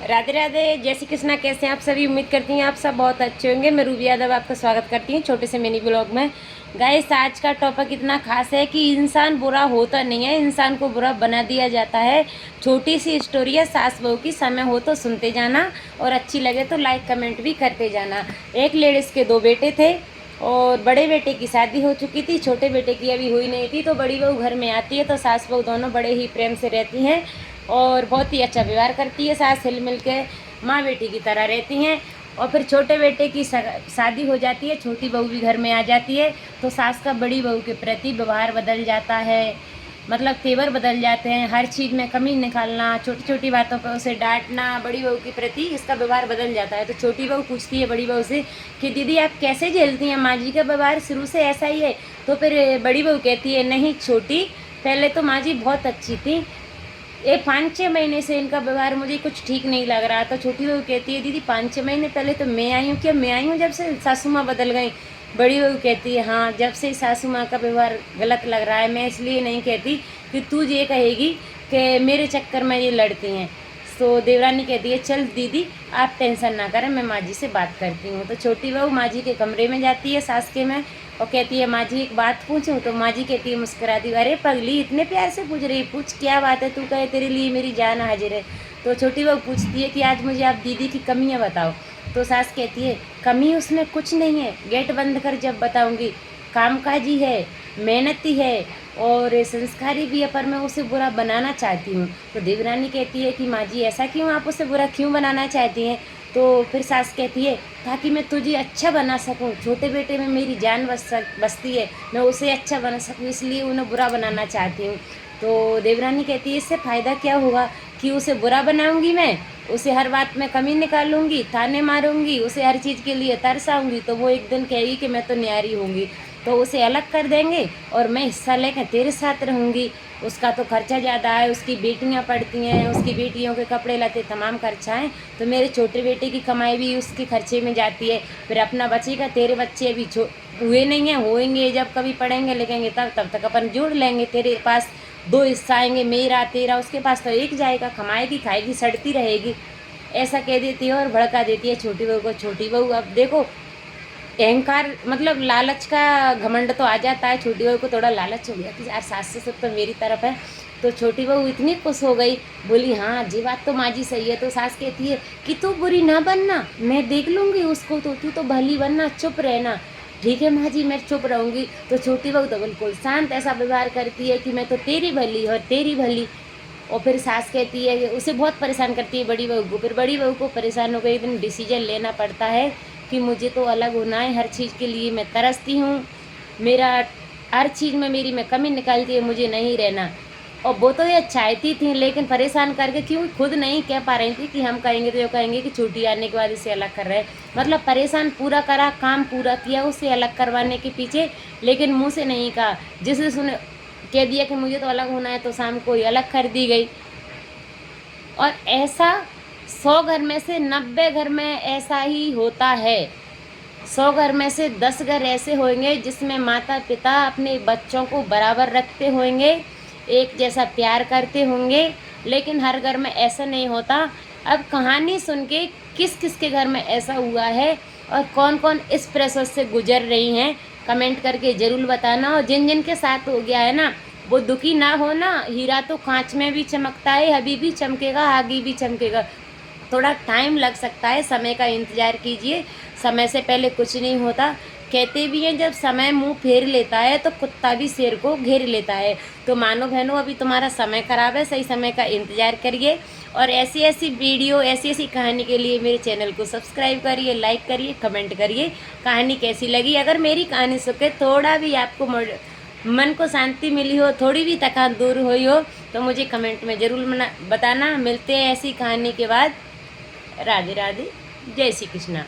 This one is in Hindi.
राधे राधे, जय श्री कृष्णा। कैसे हैं आप सभी? उम्मीद करती हैं आप सब बहुत अच्छे होंगे। मैं रूबी यादव आपका स्वागत करती हूँ छोटे से मिनी ब्लॉग में। गाइस, आज का टॉपिक इतना खास है कि इंसान बुरा होता नहीं है, इंसान को बुरा बना दिया जाता है। छोटी सी स्टोरी है सास बहू की। समय हो तो सुनते जाना और अच्छी लगे तो लाइक कमेंट भी करते जाना। एक लेडीज़ के 2 बेटे थे और बड़े बेटे की शादी हो चुकी थी, छोटे बेटे की अभी हुई नहीं थी। तो बड़ी बहू घर में आती है तो सास बहू दोनों बड़े ही प्रेम से रहती हैं और बहुत ही अच्छा व्यवहार करती है। सास हिल मिल के माँ बेटी की तरह रहती हैं। और फिर छोटे बेटे की शादी हो जाती है, छोटी बहू भी घर में आ जाती है तो सास का बड़ी बहू के प्रति व्यवहार बदल जाता है, मतलब तेवर बदल जाते हैं। हर चीज़ में कमी निकालना, छोटी छोटी बातों पर उसे डांटना, बड़ी बहू के प्रति इसका व्यवहार बदल जाता है। तो छोटी बहू पूछती है बड़ी बहू से कि दीदी आप कैसे झेलती हैं, माँ जी का व्यवहार शुरू से ऐसा ही है। तो फिर बड़ी बहू कहती है नहीं छोटी, पहले तो माँ जी बहुत अच्छी थी, ये 5-6 महीने से इनका व्यवहार मुझे कुछ ठीक नहीं लग रहा। तो छोटी बहू कहती है दीदी 5-6 महीने पहले तो मैं आई हूँ, क्या मैं आई हूँ जब से सासू माँ बदल गई? बड़ी बहू कहती है हाँ, जब से सासू माँ का व्यवहार गलत लग रहा है। मैं इसलिए नहीं कहती कि तू ये कहेगी कि मेरे चक्कर में ये लड़ती हैं। तो देवरानी कहती है चल दीदी आप टेंशन ना करें, मैं माँ जी से बात करती हूँ। तो छोटी बहू माँ जी के कमरे में जाती है सास के में और कहती है माँ जी एक बात पूछूं? तो माँ जी कहती है मुस्कुराती हुई, अरे पगली इतने प्यार से पूछ रही, पूछ क्या बात है, तू कहे तेरे लिए मेरी जान हाजिर है। तो छोटी बहू पूछती है कि आज मुझे आप दीदी की कमियाँ बताओ। तो सास कहती है कमी उसमें कुछ नहीं है, गेट बंद कर जब बताऊँगी। कामकाजी है, मेहनती है और संस्कारी भी है, पर मैं उसे बुरा बनाना चाहती हूँ। तो देवरानी कहती है कि माँ जी ऐसा क्यों, आप उसे बुरा क्यों बनाना चाहती हैं? तो फिर सास कहती है ताकि मैं तुझे अच्छा बना सकूं, छोटे बेटे में मेरी जान बसती है, मैं उसे अच्छा बना सकूं इसलिए उन्हें बुरा बनाना चाहती हूँ। तो देवरानी कहती है इससे फ़ायदा क्या होगा कि उसे बुरा बनाऊंगी, मैं उसे हर बात में कमी निकालूंगी, ताने मारूंगी, उसे हर चीज़ के लिए तरसाऊंगी तो वो एक दिन कहेगी कि मैं तो न्यारी होंगी। तो उसे अलग कर देंगे और मैं हिस्सा लेकर तेरे साथ रहूँगी। उसका तो खर्चा ज़्यादा है, उसकी बेटियां पढ़ती हैं, उसकी बेटियों के कपड़े लते तमाम खर्चा हैं, तो मेरे छोटे बेटे की कमाई भी उसके खर्चे में जाती है। फिर अपना बचेगा, तेरे बच्चे अभी हुए नहीं हैं, होएंगे जब कभी पढ़ेंगे लिखेंगे तब तक अपन जोड़ लेंगे। तेरे पास 2 हिस्सा आएंगे, मेरा तेरा, उसके पास तो एक जाएगा, कमाएगी खाएगी सड़ती रहेगी। ऐसा कह देती है और भड़का देती है छोटी बहू को। छोटी बहू अब देखो अहंकार मतलब लालच का घमंड तो आ जाता है। छोटी बहू को थोड़ा लालच हो गया कि यार सास ससुर तो मेरी तरफ है। तो छोटी बहू इतनी खुश हो गई, बोली हाँ जी बात तो माँ जी सही है। तो सास कहती है कि तू बुरी ना बनना, मैं देख लूँगी उसको, तो तू तो भली बनना, चुप रहना। ठीक है माँ जी मैं चुप रहूँगी। तो छोटी बहू तो बिल्कुल शांत ऐसा व्यवहार करती है कि मैं तो तेरी भली और तेरी भली। और फिर सास कहती है, उसे बहुत परेशान करती है बड़ी बहू को। फिर बड़ी बहू को परेशान होकर एक दिन डिसीजन लेना पड़ता है कि मुझे तो अलग होना है, हर चीज़ के लिए मैं तरसती हूँ, मेरा हर चीज़ में मेरी में कमी निकालती है, मुझे नहीं रहना। और वो तो ये चाहती थी लेकिन परेशान करके क्यों खुद नहीं कह पा रही थी कि हम कहेंगे तो ये कहेंगे कि छुट्टी आने के बाद इसे अलग कर रहे हैं। मतलब परेशान पूरा करा, काम पूरा किया उसे अलग करवाने के पीछे, लेकिन मुँह से नहीं कहा। जिसे सुने कह दिया कि मुझे तो अलग होना है तो शाम को ही अलग कर दी गई। और ऐसा 100 घर में से 90 घर में ऐसा ही होता है। 100 घर में से 10 घर ऐसे होंगे जिसमें माता पिता अपने बच्चों को बराबर रखते होंगे, एक जैसा प्यार करते होंगे, लेकिन हर घर में ऐसा नहीं होता। अब कहानी सुन के किस किस के घर में ऐसा हुआ है और कौन कौन इस प्रोसेस से गुजर रही हैं, कमेंट करके ज़रूर बताना। और जिन जिन के साथ हो गया है ना, वो दुखी ना हो ना, हीरा तो कांच में भी चमकता है, अभी भी चमकेगा, आगे भी चमकेगा। थोड़ा टाइम लग सकता है, समय का इंतज़ार कीजिए, समय से पहले कुछ नहीं होता। कहते भी हैं जब समय मुंह फेर लेता है तो कुत्ता भी शेर को घेर लेता है। तो मानो बहनों अभी तुम्हारा समय खराब है, सही समय का इंतज़ार करिए। और ऐसी ऐसी वीडियो, ऐसी ऐसी कहानी के लिए मेरे चैनल को सब्सक्राइब करिए, लाइक करिए, कमेंट करिए। कहानी कैसी लगी? अगर मेरी कहानी सुन के थोड़ा भी आपको मन को शांति मिली हो, थोड़ी भी थकान दूर हुई हो, तो मुझे कमेंट में ज़रूर बताना। मिलते हैं ऐसी कहानी के बाद। राधे राधे, जय श्री कृष्णा।